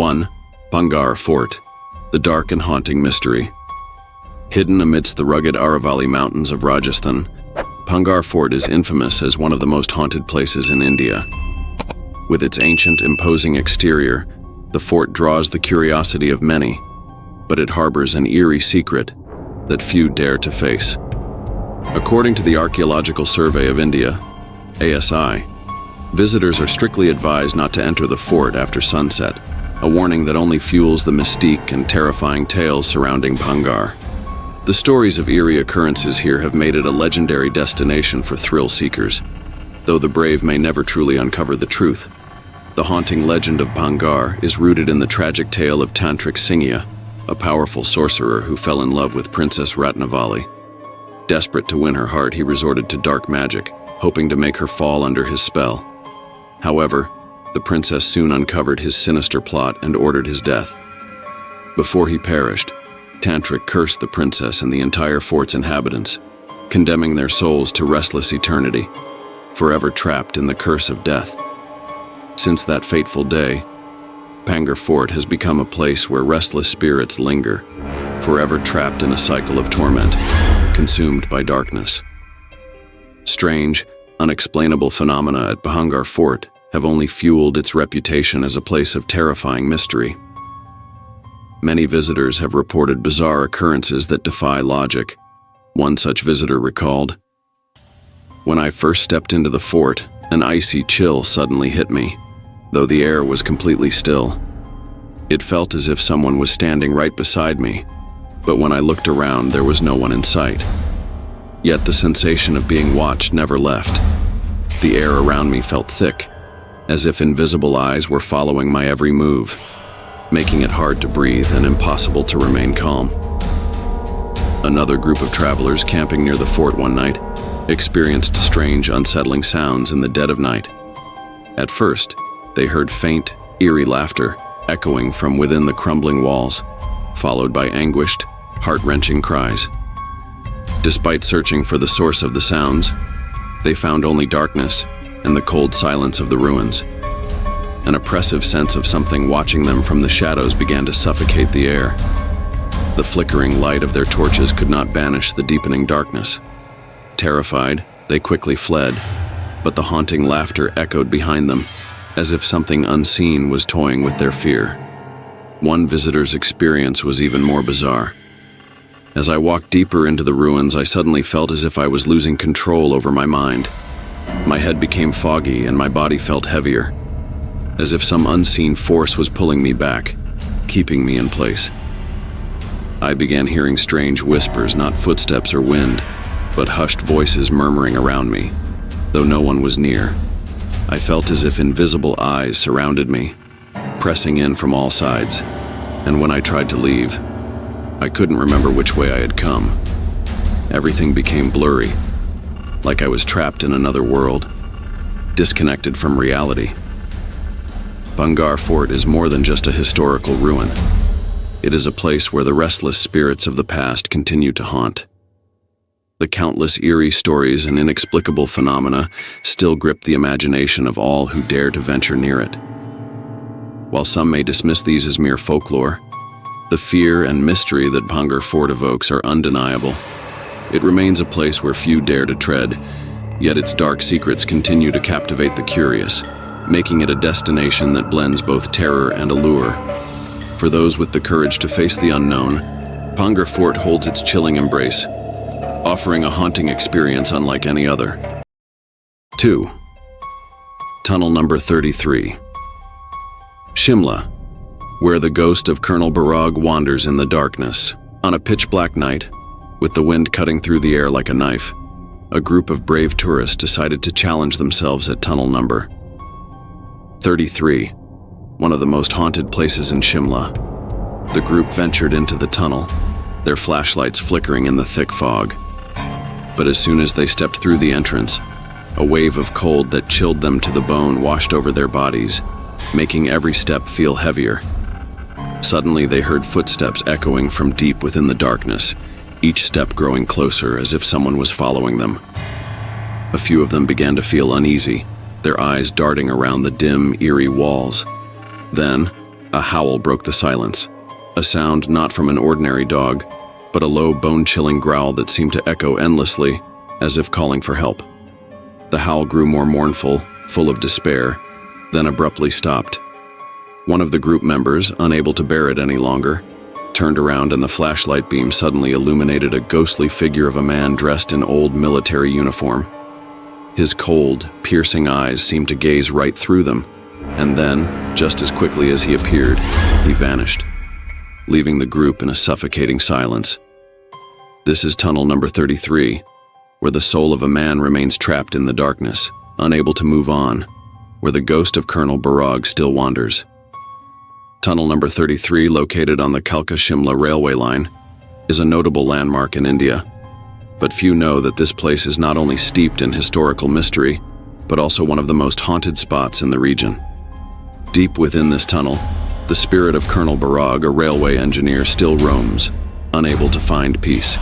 1. Bhangar Fort, the dark and haunting mystery. Hidden amidst the rugged Aravalli Mountains of Rajasthan, Bhangar Fort is infamous as one of the most haunted places in India. With its ancient, imposing exterior, the fort draws the curiosity of many, but it harbors an eerie secret that few dare to face. According to the Archaeological Survey of India, ASI, visitors are strictly advised not to enter the fort after sunset, a warning that only fuels the mystique and terrifying tales surrounding Bhangar. The stories of eerie occurrences here have made it a legendary destination for thrill seekers. Though the brave may never truly uncover the truth, the haunting legend of Bhangar is rooted in the tragic tale of Tantric Singya, a powerful sorcerer who fell in love with Princess Ratnavali. Desperate to win her heart, he resorted to dark magic, hoping to make her fall under his spell. However, the princess soon uncovered his sinister plot and ordered his death. Before he perished, Tantric cursed the princess and the entire fort's inhabitants, condemning their souls to restless eternity, forever trapped in the curse of death. Since that fateful day, Bhangar Fort has become a place where restless spirits linger, forever trapped in a cycle of torment, consumed by darkness. Strange, unexplainable phenomena at Bhangar Fort have only fueled its reputation as a place of terrifying mystery. Many visitors have reported bizarre occurrences that defy logic. One such visitor recalled, "When I first stepped into the fort, an icy chill suddenly hit me, though the air was completely still. It felt as if someone was standing right beside me, but when I looked around, there was no one in sight. Yet the sensation of being watched never left. The air around me felt thick, as if invisible eyes were following my every move, making it hard to breathe and impossible to remain calm." Another group of travelers camping near the fort one night experienced strange, unsettling sounds in the dead of night. At first, they heard faint, eerie laughter echoing from within the crumbling walls, followed by anguished, heart-wrenching cries. Despite searching for the source of the sounds, they found only darkness and the cold silence of the ruins. An oppressive sense of something watching them from the shadows began to suffocate the air. The flickering light of their torches could not banish the deepening darkness. Terrified, they quickly fled, but the haunting laughter echoed behind them, as if something unseen was toying with their fear. One visitor's experience was even more bizarre. As I walked deeper into the ruins, I suddenly felt as if I was losing control over my mind. My head became foggy and my body felt heavier, as if some unseen force was pulling me back, keeping me in place. I began hearing strange whispers, not footsteps or wind, but hushed voices murmuring around me, though no one was near. I felt as if invisible eyes surrounded me, pressing in from all sides, and when I tried to leave, I couldn't remember which way I had come. Everything became blurry, like I was trapped in another world, disconnected from reality. Bhangar Fort is more than just a historical ruin. It is a place where the restless spirits of the past continue to haunt. The countless eerie stories and inexplicable phenomena still grip the imagination of all who dare to venture near it. While some may dismiss these as mere folklore, the fear and mystery that Bhangar Fort evokes are undeniable. It remains a place where few dare to tread, yet its dark secrets continue to captivate the curious, making it a destination that blends both terror and allure. For those with the courage to face the unknown, Bhangar Fort holds its chilling embrace, offering a haunting experience unlike any other. 2. Tunnel number 33. Shimla, where the ghost of Colonel Barag wanders in the darkness. On a pitch-black night, with the wind cutting through the air like a knife, a group of brave tourists decided to challenge themselves at tunnel number 33, one of the most haunted places in Shimla. The group ventured into the tunnel, their flashlights flickering in the thick fog. But as soon as they stepped through the entrance, a wave of cold that chilled them to the bone washed over their bodies, making every step feel heavier. Suddenly they heard footsteps echoing from deep within the darkness, each step growing closer as if someone was following them. A few of them began to feel uneasy, their eyes darting around the dim, eerie walls. Then, A howl broke the silence, a sound not from an ordinary dog, but a low, bone-chilling growl that seemed to echo endlessly, as if calling for help. The howl grew more mournful, full of despair, then abruptly stopped. One of the group members, unable to bear it any longer, turned around and the flashlight beam suddenly illuminated a ghostly figure of a man dressed in old military uniform. His cold, piercing eyes seemed to gaze right through them, and then, just as quickly as he appeared, he vanished, leaving the group in a suffocating silence. This is tunnel number 33, where the soul of a man remains trapped in the darkness, unable to move on, where the ghost of Colonel Barag still wanders. Tunnel number 33, located on the Kalka-Shimla railway line, is a notable landmark in India, but few know that this place is not only steeped in historical mystery, but also one of the most haunted spots in the region. Deep within this tunnel, the spirit of Colonel Barag, a railway engineer, still roams, unable to find peace.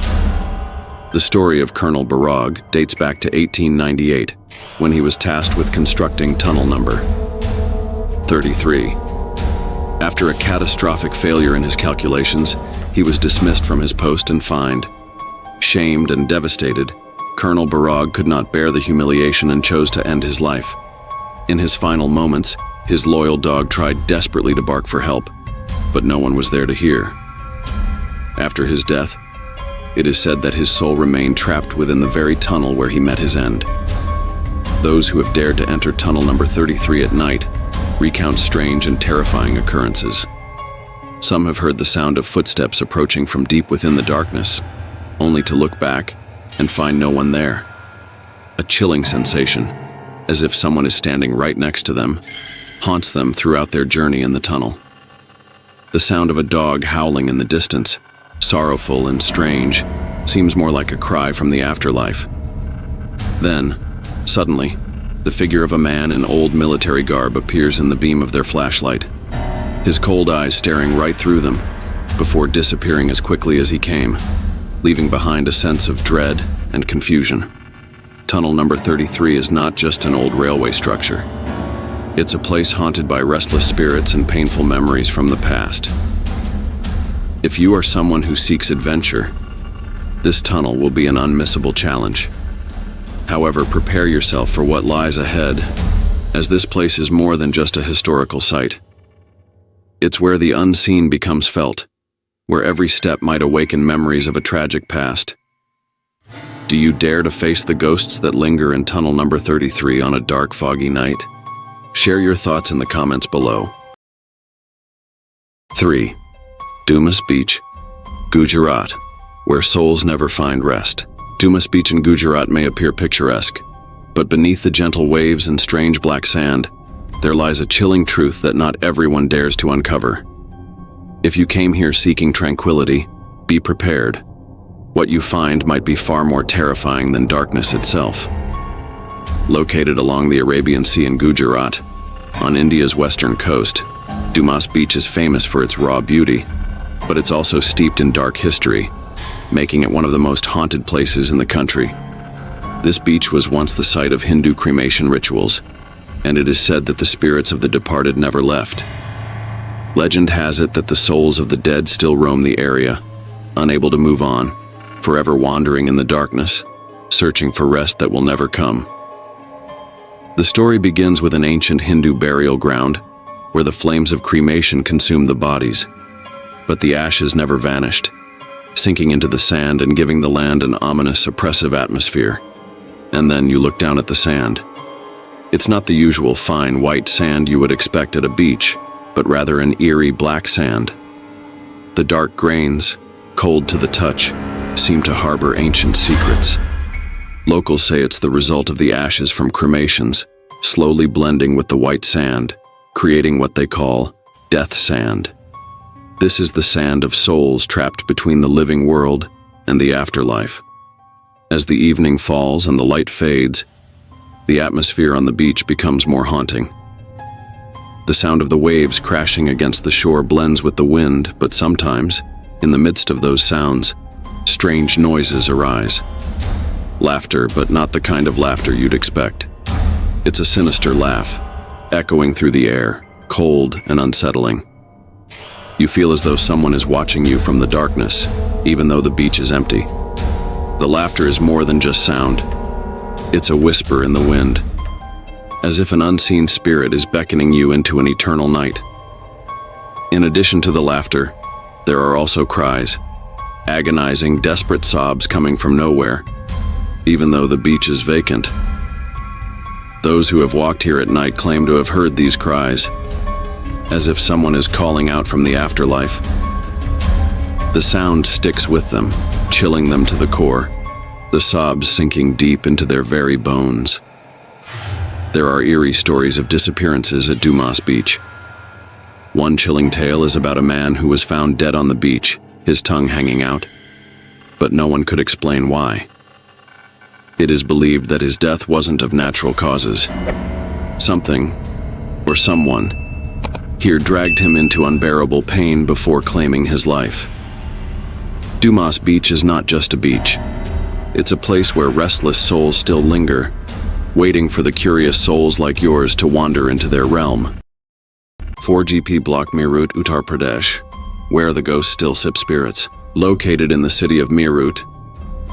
The story of Colonel Barag dates back to 1898, when he was tasked with constructing tunnel number 33. After a catastrophic failure in his calculations, he was dismissed from his post and fined. Shamed and devastated, Colonel Barag could not bear the humiliation and chose to end his life. In his final moments, his loyal dog tried desperately to bark for help, but no one was there to hear. After his death, it is said that his soul remained trapped within the very tunnel where he met his end. Those who have dared to enter tunnel number 33 at night recount strange and terrifying occurrences. Some have heard the sound of footsteps approaching from deep within the darkness, only to look back and find no one there. A chilling sensation, as if someone is standing right next to them, haunts them throughout their journey in the tunnel. The sound of a dog howling in the distance, sorrowful and strange, seems more like a cry from the afterlife. Then, suddenly, the figure of a man in old military garb appears in the beam of their flashlight, his cold eyes staring right through them, before disappearing as quickly as he came, leaving behind a sense of dread and confusion. Tunnel number 33 is not just an old railway structure. It's a place haunted by restless spirits and painful memories from the past. If you are someone who seeks adventure, this tunnel will be an unmissable challenge. However, prepare yourself for what lies ahead, as this place is more than just a historical site. It's where the unseen becomes felt, where every step might awaken memories of a tragic past. Do you dare to face the ghosts that linger in tunnel number 33 on a dark, foggy night? Share your thoughts in the comments below. 3. Dumas Beach, Gujarat, where souls never find rest. Dumas Beach in Gujarat may appear picturesque, but beneath the gentle waves and strange black sand, there lies a chilling truth that not everyone dares to uncover. If you came here seeking tranquility, be prepared. What you find might be far more terrifying than darkness itself. Located along the Arabian Sea in Gujarat, on India's western coast, Dumas Beach is famous for its raw beauty, but it's also steeped in dark history, making it one of the most haunted places in the country. This beach was once the site of Hindu cremation rituals, and it is said that the spirits of the departed never left. Legend has it that the souls of the dead still roam the area, unable to move on, forever wandering in the darkness, searching for rest that will never come. The story begins with an ancient Hindu burial ground, where the flames of cremation consumed the bodies, but the ashes never vanished, sinking into the sand and giving the land an ominous, oppressive atmosphere. And then you look down at the sand. It's not the usual fine white sand you would expect at a beach, but rather an eerie black sand. The dark grains, cold to the touch, seem to harbor ancient secrets. Locals say it's the result of the ashes from cremations, slowly blending with the white sand, creating what they call death sand. This is the sand of souls trapped between the living world and the afterlife. As the evening falls and the light fades, the atmosphere on the beach becomes more haunting. The sound of the waves crashing against the shore blends with the wind, but sometimes, in the midst of those sounds, strange noises arise. Laughter, but not the kind of laughter you'd expect. It's a sinister laugh, echoing through the air, cold and unsettling. You feel as though someone is watching you from the darkness, even though the beach is empty. The laughter is more than just sound. It's a whisper in the wind, as if an unseen spirit is beckoning you into an eternal night. In addition to the laughter, there are also cries, agonizing, desperate sobs coming from nowhere, even though the beach is vacant. Those who have walked here at night claim to have heard these cries, as if someone is calling out from the afterlife. The sound sticks with them, chilling them to the core, the sobs sinking deep into their very bones. There are eerie stories of disappearances at Dumas Beach. One chilling tale is about a man who was found dead on the beach, his tongue hanging out, but no one could explain why. It is believed that his death wasn't of natural causes. Something, or someone, here dragged him into unbearable pain before claiming his life. Dumas Beach is not just a beach. It's a place where restless souls still linger, waiting for the curious souls like yours to wander into their realm. 4GP Block Meerut, Uttar Pradesh, where the ghosts still sip spirits. Located in the city of Meerut,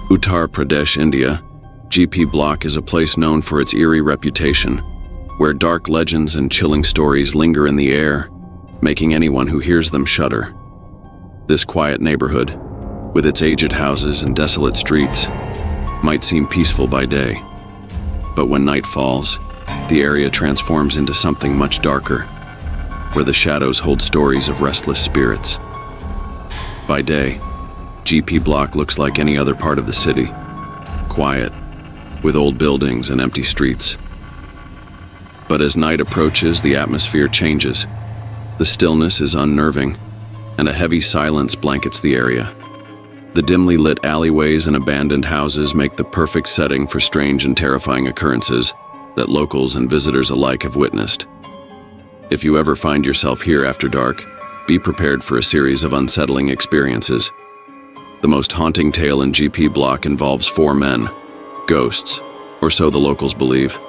Uttar Pradesh, India, GP Block is a place known for its eerie reputation, where dark legends and chilling stories linger in the air, making anyone who hears them shudder. This quiet neighborhood, with its aged houses and desolate streets, might seem peaceful by day, but when night falls, the area transforms into something much darker, where the shadows hold stories of restless spirits. By day, GP Block looks like any other part of the city, quiet, with old buildings and empty streets. But as night approaches, the atmosphere changes. The stillness is unnerving, and a heavy silence blankets the area. The dimly lit alleyways and abandoned houses make the perfect setting for strange and terrifying occurrences that locals and visitors alike have witnessed. If you ever find yourself here after dark, be prepared for a series of unsettling experiences. The most haunting tale in GP Block involves 4 men, ghosts, or so the locals believe.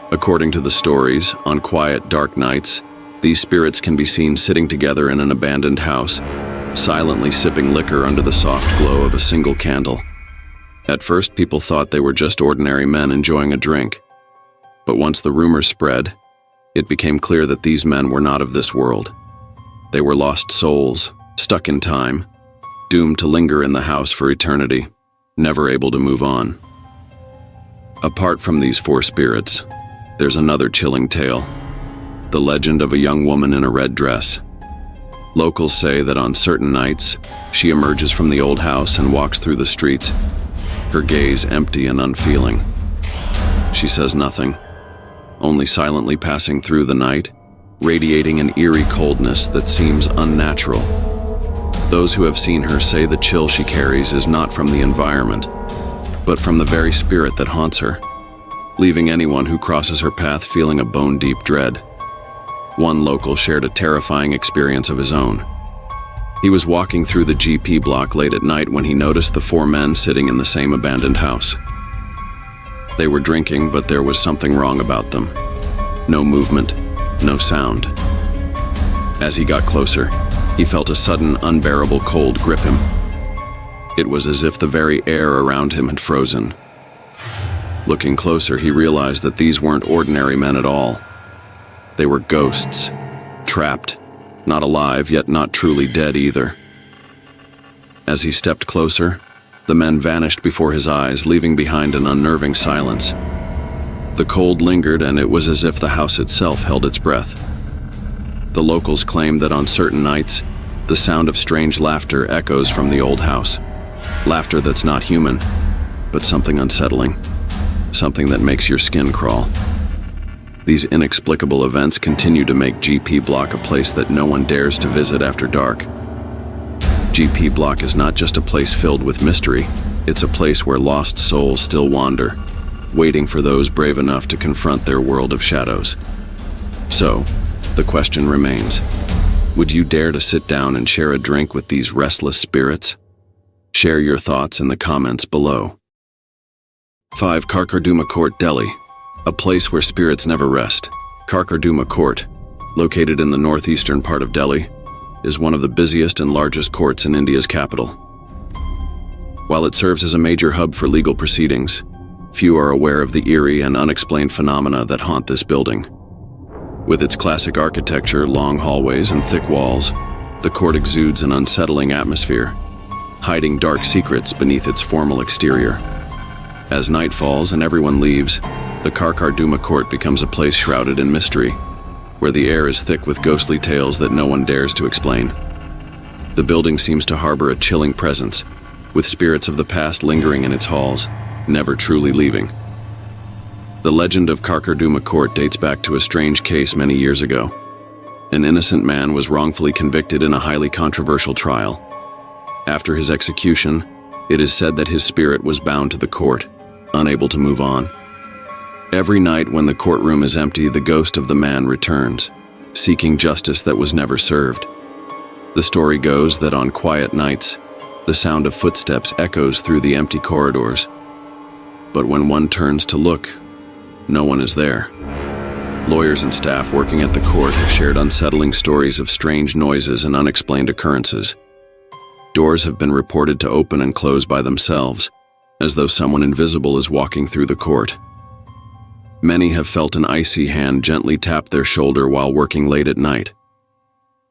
According to the stories, on quiet, dark nights, these spirits can be seen sitting together in an abandoned house, silently sipping liquor under the soft glow of a single candle. At first, people thought they were just ordinary men enjoying a drink. But once the rumors spread, it became clear that these men were not of this world. They were lost souls, stuck in time, doomed to linger in the house for eternity, never able to move on. Apart from these 4 spirits, there's another chilling tale, the legend of a young woman in a red dress. Locals say that on certain nights, she emerges from the old house and walks through the streets, her gaze empty and unfeeling. She says nothing, only silently passing through the night, radiating an eerie coldness that seems unnatural. Those who have seen her say the chill she carries is not from the environment, but from the very spirit that haunts her, leaving anyone who crosses her path feeling a bone-deep dread. One local shared a terrifying experience of his own. He was walking through the GP Block late at night when he noticed the 4 men sitting in the same abandoned house. They were drinking, but there was something wrong about them. No movement, no sound. As he got closer, he felt a sudden, unbearable cold grip him. It was as if the very air around him had frozen. Looking closer, he realized that these weren't ordinary men at all. They were ghosts, trapped, not alive, yet not truly dead either. As he stepped closer, the men vanished before his eyes, leaving behind an unnerving silence. The cold lingered, and it was as if the house itself held its breath. The locals claim that on certain nights, the sound of strange laughter echoes from the old house. Laughter that's not human, but something unsettling, something that makes your skin crawl. These inexplicable events continue to make GP Block a place that no one dares to visit after dark. GP Block is not just a place filled with mystery, it's a place where lost souls still wander, waiting for those brave enough to confront their world of shadows. So, the question remains, would you dare to sit down and share a drink with these restless spirits? Share your thoughts in the comments below. 5. Karkarduma Court, Delhi, a place where spirits never rest. Karkarduma Court, located in the northeastern part of Delhi, is one of the busiest and largest courts in India's capital. While it serves as a major hub for legal proceedings, few are aware of the eerie and unexplained phenomena that haunt this building. With its classic architecture, long hallways, and thick walls, the court exudes an unsettling atmosphere, hiding dark secrets beneath its formal exterior. As night falls and everyone leaves, the Karkarduma court becomes a place shrouded in mystery, where the air is thick with ghostly tales that no one dares to explain. The building seems to harbor a chilling presence, with spirits of the past lingering in its halls, never truly leaving. The legend of Karkarduma Court dates back to a strange case many years ago. An innocent man was wrongfully convicted in a highly controversial trial. After his execution, it is said that his spirit was bound to the court, unable to move on. Every night when the courtroom is empty, the ghost of the man returns, seeking justice that was never served. The story goes that on quiet nights, the sound of footsteps echoes through the empty corridors. But when one turns to look, no one is there. Lawyers and staff working at the court have shared unsettling stories of strange noises and unexplained occurrences. Doors have been reported to open and close by themselves, as though someone invisible is walking through the court. Many have felt an icy hand gently tap their shoulder while working late at night.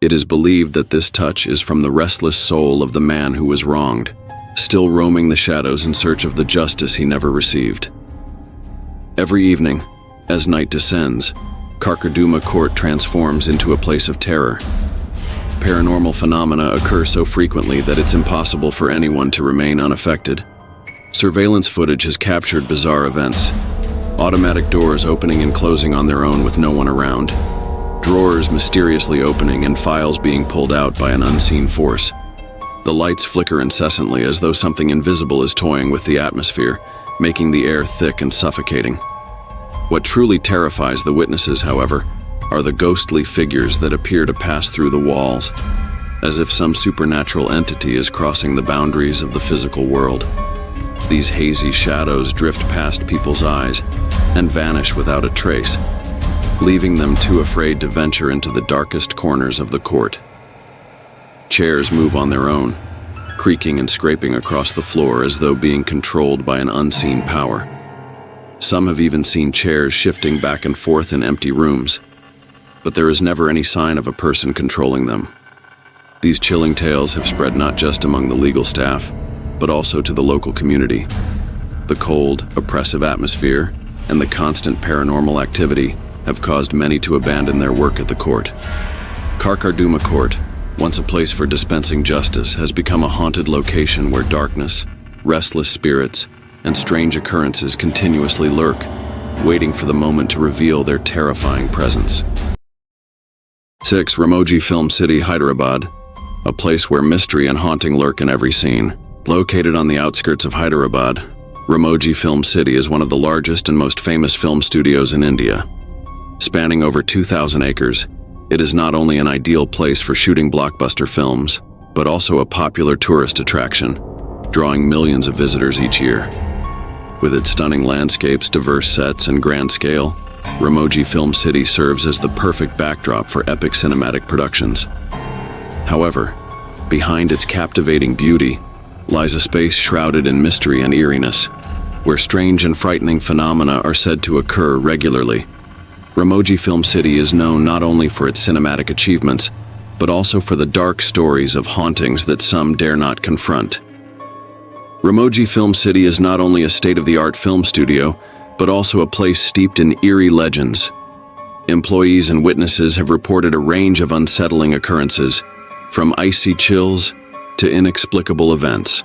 It is believed that this touch is from the restless soul of the man who was wronged, still roaming the shadows in search of the justice he never received. Every evening, as night descends, Karkarduma Court transforms into a place of terror. Paranormal phenomena occur so frequently that it's impossible for anyone to remain unaffected. Surveillance footage has captured bizarre events. Automatic doors opening and closing on their own with no one around. Drawers mysteriously opening and files being pulled out by an unseen force. The lights flicker incessantly as though something invisible is toying with the atmosphere, making the air thick and suffocating. What truly terrifies the witnesses, however, are the ghostly figures that appear to pass through the walls, as if some supernatural entity is crossing the boundaries of the physical world. These hazy shadows drift past people's eyes and vanish without a trace, leaving them too afraid to venture into the darkest corners of the court. Chairs move on their own, creaking and scraping across the floor as though being controlled by an unseen power. Some have even seen chairs shifting back and forth in empty rooms, but there is never any sign of a person controlling them. These chilling tales have spread not just among the legal staff, but also to the local community. The cold, oppressive atmosphere and the constant paranormal activity have caused many to abandon their work at the court. Karkarduma Court, once a place for dispensing justice, has become a haunted location where darkness, restless spirits, and strange occurrences continuously lurk, waiting for the moment to reveal their terrifying presence. 6. Ramoji Film City, Hyderabad, a place where mystery and haunting lurk in every scene. Located on the outskirts of Hyderabad, Ramoji Film City is one of the largest and most famous film studios in India. Spanning over 2,000 acres, it is not only an ideal place for shooting blockbuster films, but also a popular tourist attraction, drawing millions of visitors each year. With its stunning landscapes, diverse sets, and grand scale, Ramoji Film City serves as the perfect backdrop for epic cinematic productions. However, behind its captivating beauty lies a space shrouded in mystery and eeriness, where strange and frightening phenomena are said to occur regularly. Ramoji Film City is known not only for its cinematic achievements, but also for the dark stories of hauntings that some dare not confront. Ramoji Film City is not only a state-of-the-art film studio, but also a place steeped in eerie legends. Employees and witnesses have reported a range of unsettling occurrences, from icy chills to inexplicable events.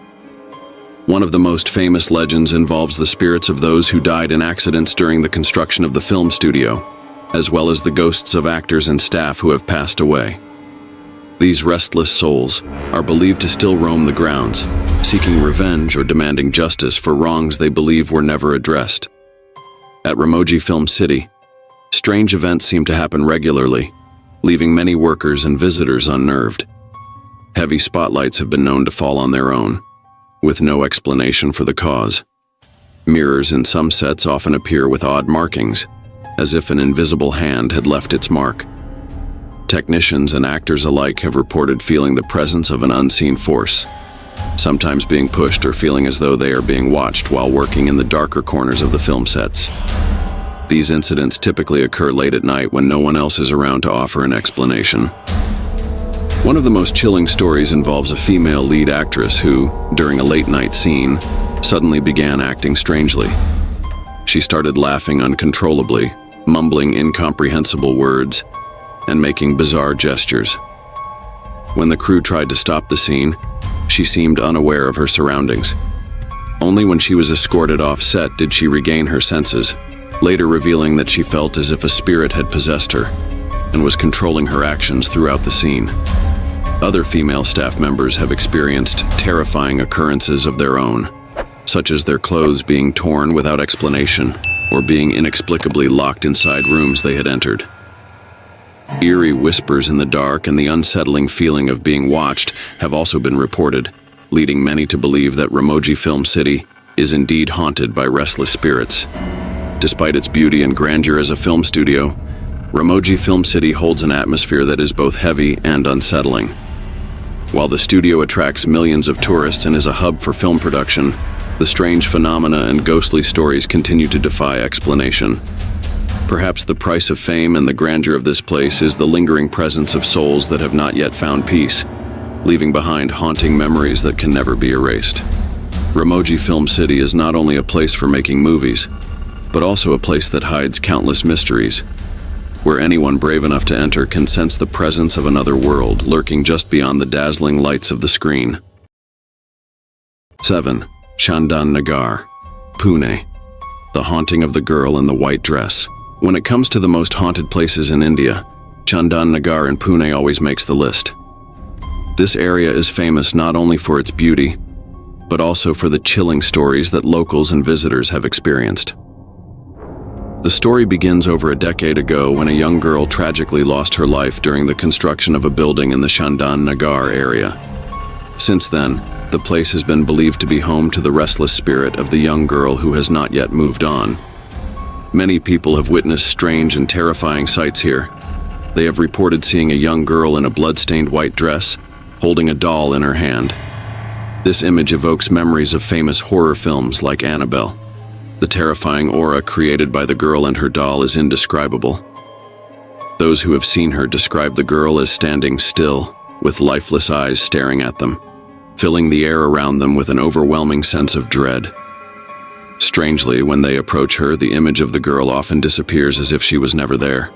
One of the most famous legends involves the spirits of those who died in accidents during the construction of the film studio, as well as the ghosts of actors and staff who have passed away. These restless souls are believed to still roam the grounds, seeking revenge or demanding justice for wrongs they believe were never addressed. At Ramoji Film City, strange events seem to happen regularly, leaving many workers and visitors unnerved. Heavy spotlights have been known to fall on their own, with no explanation for the cause. Mirrors in some sets often appear with odd markings, as if an invisible hand had left its mark. Technicians and actors alike have reported feeling the presence of an unseen force, sometimes being pushed or feeling as though they are being watched while working in the darker corners of the film sets. These incidents typically occur late at night when no one else is around to offer an explanation. One of the most chilling stories involves a female lead actress who, during a late-night scene, suddenly began acting strangely. She started laughing uncontrollably, mumbling incomprehensible words, and making bizarre gestures. When the crew tried to stop the scene, she seemed unaware of her surroundings. Only when she was escorted off set did she regain her senses, later revealing that she felt as if a spirit had possessed her and was controlling her actions throughout the scene. Other female staff members have experienced terrifying occurrences of their own, such as their clothes being torn without explanation or being inexplicably locked inside rooms they had entered. Eerie whispers in the dark and the unsettling feeling of being watched have also been reported, leading many to believe that Ramogi Film City is indeed haunted by restless spirits. Despite its beauty and grandeur as a film studio, Ramogi Film City holds an atmosphere that is both heavy and unsettling. While the studio attracts millions of tourists and is a hub for film production, the strange phenomena and ghostly stories continue to defy explanation. Perhaps the price of fame and the grandeur of this place is the lingering presence of souls that have not yet found peace, leaving behind haunting memories that can never be erased. Ramogi Film City is not only a place for making movies, but also a place that hides countless mysteries, where anyone brave enough to enter can sense the presence of another world lurking just beyond the dazzling lights of the screen. 7. Chandan Nagar, Pune. The haunting of the girl in the white dress. When it comes to the most haunted places in India, Chandan Nagar in Pune always makes the list. This area is famous not only for its beauty, but also for the chilling stories that locals and visitors have experienced. The story begins over a decade ago when a young girl tragically lost her life during the construction of a building in the Chandan Nagar area. Since then, the place has been believed to be home to the restless spirit of the young girl who has not yet moved on. Many people have witnessed strange and terrifying sights here. They have reported seeing a young girl in a blood-stained white dress, holding a doll in her hand. This image evokes memories of famous horror films like Annabelle. The terrifying aura created by the girl and her doll is indescribable. Those who have seen her describe the girl as standing still, with lifeless eyes staring at them, filling the air around them with an overwhelming sense of dread. Strangely, when they approach her, the image of the girl often disappears as if she was never there.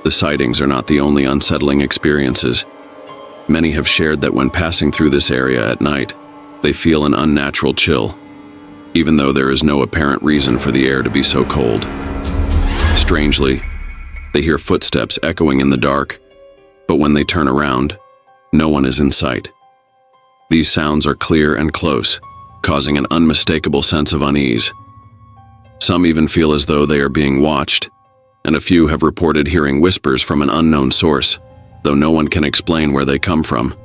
The sightings are not the only unsettling experiences. Many have shared that when passing through this area at night, they feel an unnatural chill, even though there is no apparent reason for the air to be so cold. Strangely, they hear footsteps echoing in the dark, but when they turn around, no one is in sight. These sounds are clear and close, causing an unmistakable sense of unease. Some even feel as though they are being watched, and a few have reported hearing whispers from an unknown source, though no one can explain where they come from.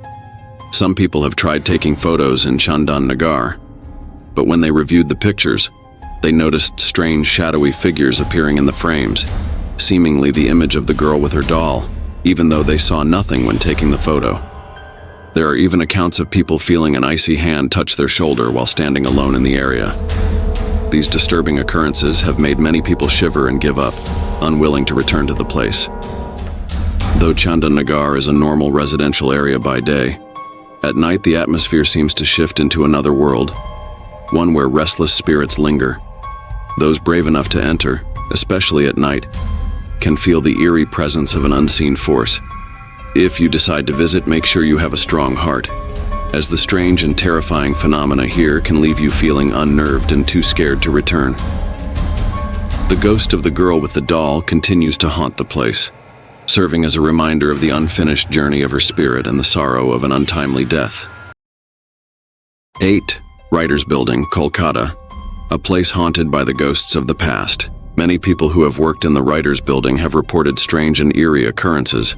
Some people have tried taking photos in Chandan Nagar, but when they reviewed the pictures, they noticed strange shadowy figures appearing in the frames, seemingly the image of the girl with her doll, even though they saw nothing when taking the photo. There are even accounts of people feeling an icy hand touch their shoulder while standing alone in the area. These disturbing occurrences have made many people shiver and give up, unwilling to return to the place. Though Chandan Nagar is a normal residential area by day, at night the atmosphere seems to shift into another world, one where restless spirits linger. Those brave enough to enter, especially at night, can feel the eerie presence of an unseen force. If you decide to visit, make sure you have a strong heart, as the strange and terrifying phenomena here can leave you feeling unnerved and too scared to return. The ghost of the girl with the doll continues to haunt the place, serving as a reminder of the unfinished journey of her spirit and the sorrow of an untimely death. 8. Writers' Building, Kolkata, a place haunted by the ghosts of the past. Many people who have worked in the Writers' Building have reported strange and eerie occurrences.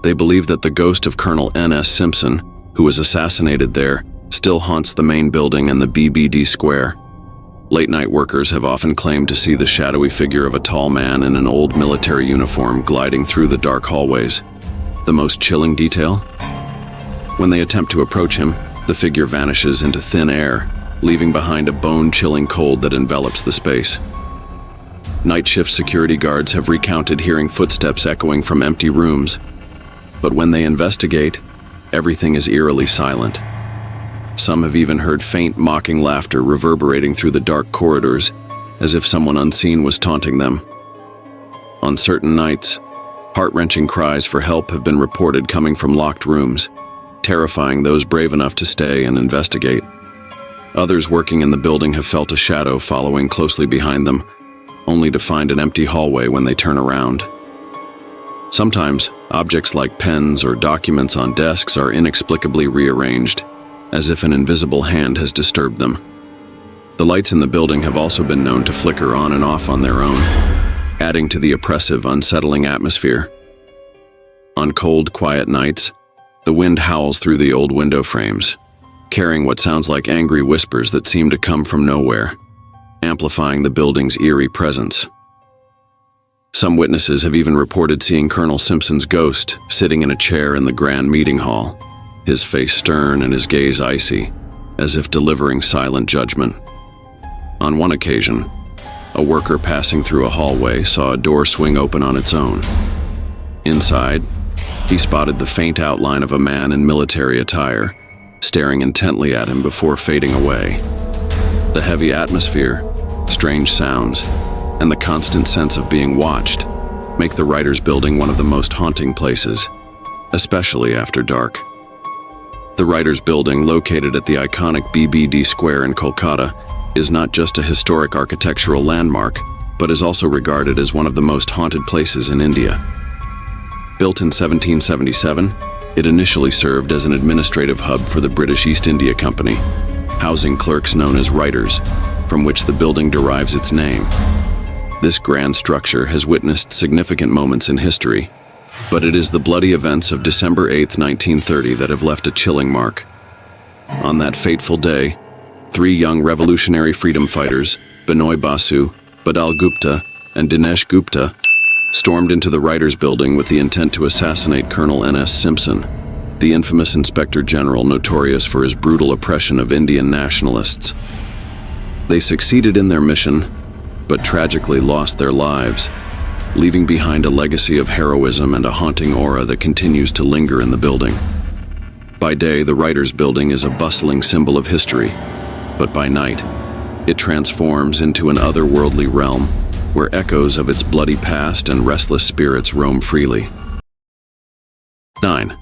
They believe that the ghost of Colonel N.S. Simpson, who was assassinated there, still haunts the main building and the BBD Square. Late-night workers have often claimed to see the shadowy figure of a tall man in an old military uniform gliding through the dark hallways. The most chilling detail? When they attempt to approach him, the figure vanishes into thin air, leaving behind a bone-chilling cold that envelops the space. Night shift security guards have recounted hearing footsteps echoing from empty rooms, but when they investigate, everything is eerily silent. Some have even heard faint, mocking laughter reverberating through the dark corridors, as if someone unseen was taunting them. On certain nights, heart-wrenching cries for help have been reported coming from locked rooms, terrifying those brave enough to stay and investigate. Others working in the building have felt a shadow following closely behind them, only to find an empty hallway when they turn around. Sometimes, objects like pens or documents on desks are inexplicably rearranged, as if an invisible hand has disturbed them. The lights in the building have also been known to flicker on and off on their own, adding to the oppressive, unsettling atmosphere. On cold, quiet nights, the wind howls through the old window frames, carrying what sounds like angry whispers that seem to come from nowhere, amplifying the building's eerie presence. Some witnesses have even reported seeing Colonel Simpson's ghost sitting in a chair in the grand meeting hall, his face stern and his gaze icy, as if delivering silent judgment. On one occasion, a worker passing through a hallway saw a door swing open on its own. Inside, he spotted the faint outline of a man in military attire, staring intently at him before fading away. The heavy atmosphere, strange sounds, and the constant sense of being watched make the Writers' Building one of the most haunting places, especially after dark. The Writers' Building, located at the iconic BBD Square in Kolkata, is not just a historic architectural landmark, but is also regarded as one of the most haunted places in India. Built in 1777, it initially served as an administrative hub for the British East India Company, housing clerks known as writers, from which the building derives its name. This grand structure has witnessed significant moments in history, but it is the bloody events of December 8, 1930 that have left a chilling mark. On that fateful day, 3 young revolutionary freedom fighters, Binoy Basu, Badal Gupta, and Dinesh Gupta, stormed into the Writers' Building with the intent to assassinate Colonel N.S. Simpson, the infamous Inspector General notorious for his brutal oppression of Indian nationalists. They succeeded in their mission, but tragically lost their lives, leaving behind a legacy of heroism and a haunting aura that continues to linger in the building. By day, the Writers' Building is a bustling symbol of history, but by night, it transforms into an otherworldly realm where echoes of its bloody past and restless spirits roam freely. 9.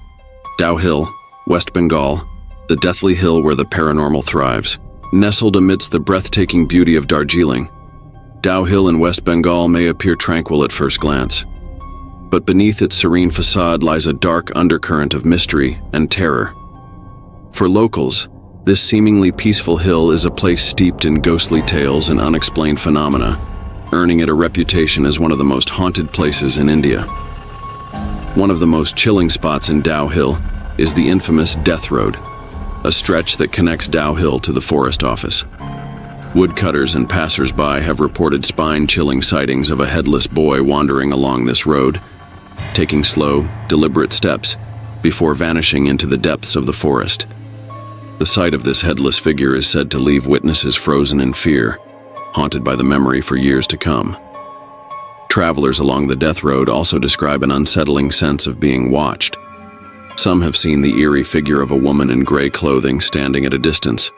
Dow Hill, West Bengal, the deathly hill where the paranormal thrives. Nestled amidst the breathtaking beauty of Darjeeling, Dow Hill in West Bengal may appear tranquil at first glance, but beneath its serene facade lies a dark undercurrent of mystery and terror. For locals, this seemingly peaceful hill is a place steeped in ghostly tales and unexplained phenomena, earning it a reputation as one of the most haunted places in India. One of the most chilling spots in Dow Hill is the infamous Death Road, a stretch that connects Dow Hill to the forest office. Woodcutters and passers-by have reported spine-chilling sightings of a headless boy wandering along this road, taking slow, deliberate steps before vanishing into the depths of the forest. The sight of this headless figure is said to leave witnesses frozen in fear, haunted by the memory for years to come. Travelers along the Death Road also describe an unsettling sense of being watched. Some have seen the eerie figure of a woman in gray clothing standing at a distance,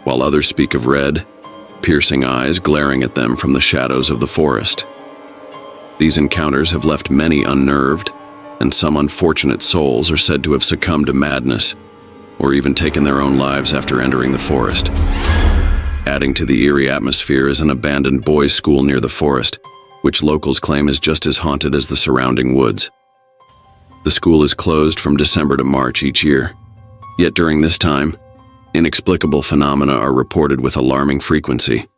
while others speak of red, piercing eyes glaring at them from the shadows of the forest. These encounters have left many unnerved, and some unfortunate souls are said to have succumbed to madness, or even taken their own lives after entering the forest. Adding to the eerie atmosphere is an abandoned boys' school near the forest, which locals claim is just as haunted as the surrounding woods. The school is closed from December to March each year, yet during this time, inexplicable phenomena are reported with alarming frequency.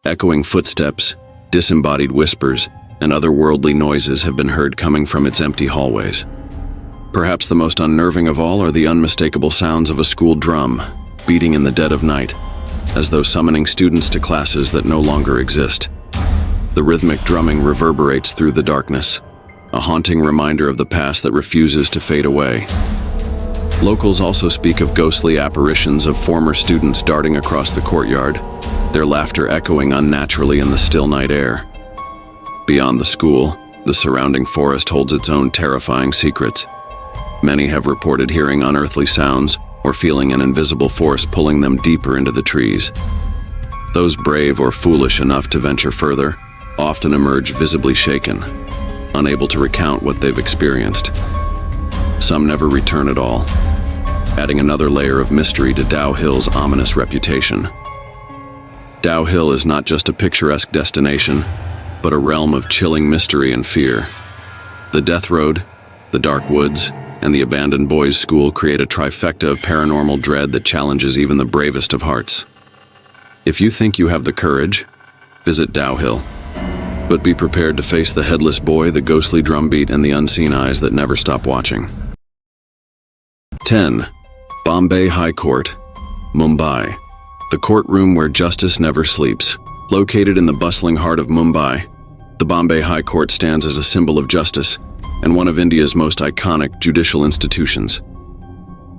Echoing footsteps, disembodied whispers, and otherworldly noises have been heard coming from its empty hallways. Perhaps the most unnerving of all are the unmistakable sounds of a school drum, beating in the dead of night, as though summoning students to classes that no longer exist. The rhythmic drumming reverberates through the darkness, a haunting reminder of the past that refuses to fade away. Locals also speak of ghostly apparitions of former students darting across the courtyard, their laughter echoing unnaturally in the still night air. Beyond the school, the surrounding forest holds its own terrifying secrets. Many have reported hearing unearthly sounds or feeling an invisible force pulling them deeper into the trees. Those brave or foolish enough to venture further often emerge visibly shaken, unable to recount what they've experienced. Some never return at all, adding another layer of mystery to Dow Hill's ominous reputation. Dow Hill is not just a picturesque destination, but a realm of chilling mystery and fear. The Death Road, the dark woods, and the abandoned boys' school create a trifecta of paranormal dread that challenges even the bravest of hearts. If you think you have the courage, visit Dow Hill. But be prepared to face the headless boy, the ghostly drumbeat, and the unseen eyes that never stop watching. 10. Bombay High Court, Mumbai. The courtroom where justice never sleeps. Located in the bustling heart of Mumbai, the Bombay High Court stands as a symbol of justice and one of India's most iconic judicial institutions.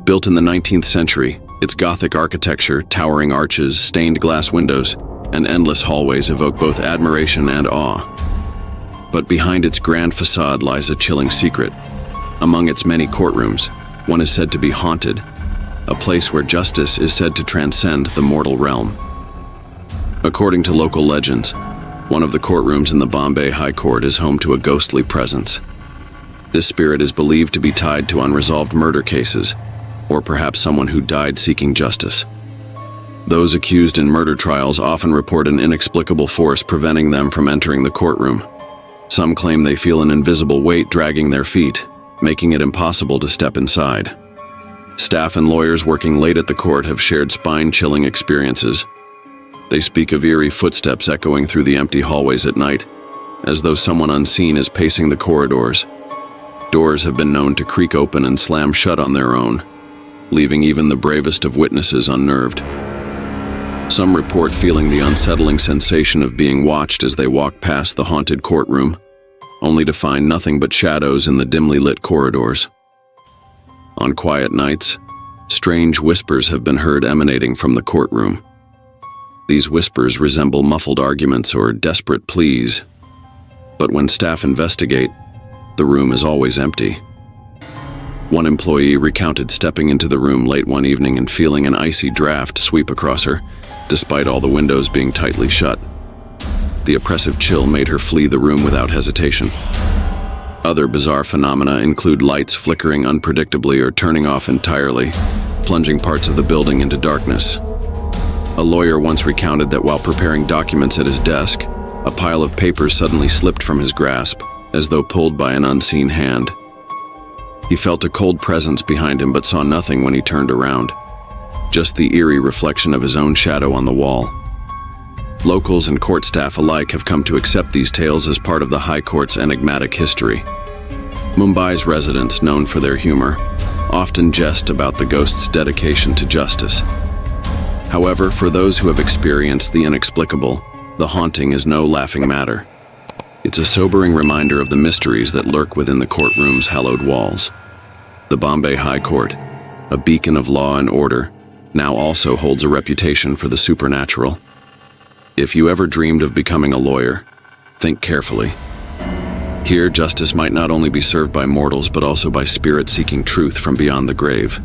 Built in the 19th century, its Gothic architecture, towering arches, stained glass windows, and endless hallways evoke both admiration and awe. But behind its grand facade lies a chilling secret. Among its many courtrooms, one is said to be haunted, a place where justice is said to transcend the mortal realm. According to local legends, one of the courtrooms in the Bombay High Court is home to a ghostly presence. This spirit is believed to be tied to unresolved murder cases, or perhaps someone who died seeking justice. Those accused in murder trials often report an inexplicable force preventing them from entering the courtroom. Some claim they feel an invisible weight dragging their feet, making it impossible to step inside. Staff and lawyers working late at the court have shared spine-chilling experiences. They speak of eerie footsteps echoing through the empty hallways at night, as though someone unseen is pacing the corridors. Doors have been known to creak open and slam shut on their own, leaving even the bravest of witnesses unnerved. Some report feeling the unsettling sensation of being watched as they walk past the haunted courtroom, only to find nothing but shadows in the dimly lit corridors. On quiet nights, strange whispers have been heard emanating from the courtroom. These whispers resemble muffled arguments or desperate pleas. But when staff investigate, the room is always empty. One employee recounted stepping into the room late one evening and feeling an icy draft sweep across her, despite all the windows being tightly shut. The oppressive chill made her flee the room without hesitation. Other bizarre phenomena include lights flickering unpredictably or turning off entirely, plunging parts of the building into darkness. A lawyer once recounted that while preparing documents at his desk, a pile of papers suddenly slipped from his grasp, as though pulled by an unseen hand. He felt a cold presence behind him but saw nothing when he turned around, just the eerie reflection of his own shadow on the wall. Locals and court staff alike have come to accept these tales as part of the High Court's enigmatic history. Mumbai's residents, known for their humor, often jest about the ghost's dedication to justice. However, for those who have experienced the inexplicable, the haunting is no laughing matter. It's a sobering reminder of the mysteries that lurk within the courtroom's hallowed walls. The Bombay High Court, a beacon of law and order, now also holds a reputation for the supernatural. If you ever dreamed of becoming a lawyer, think carefully. Here, justice might not only be served by mortals but also by spirits seeking truth from beyond the grave.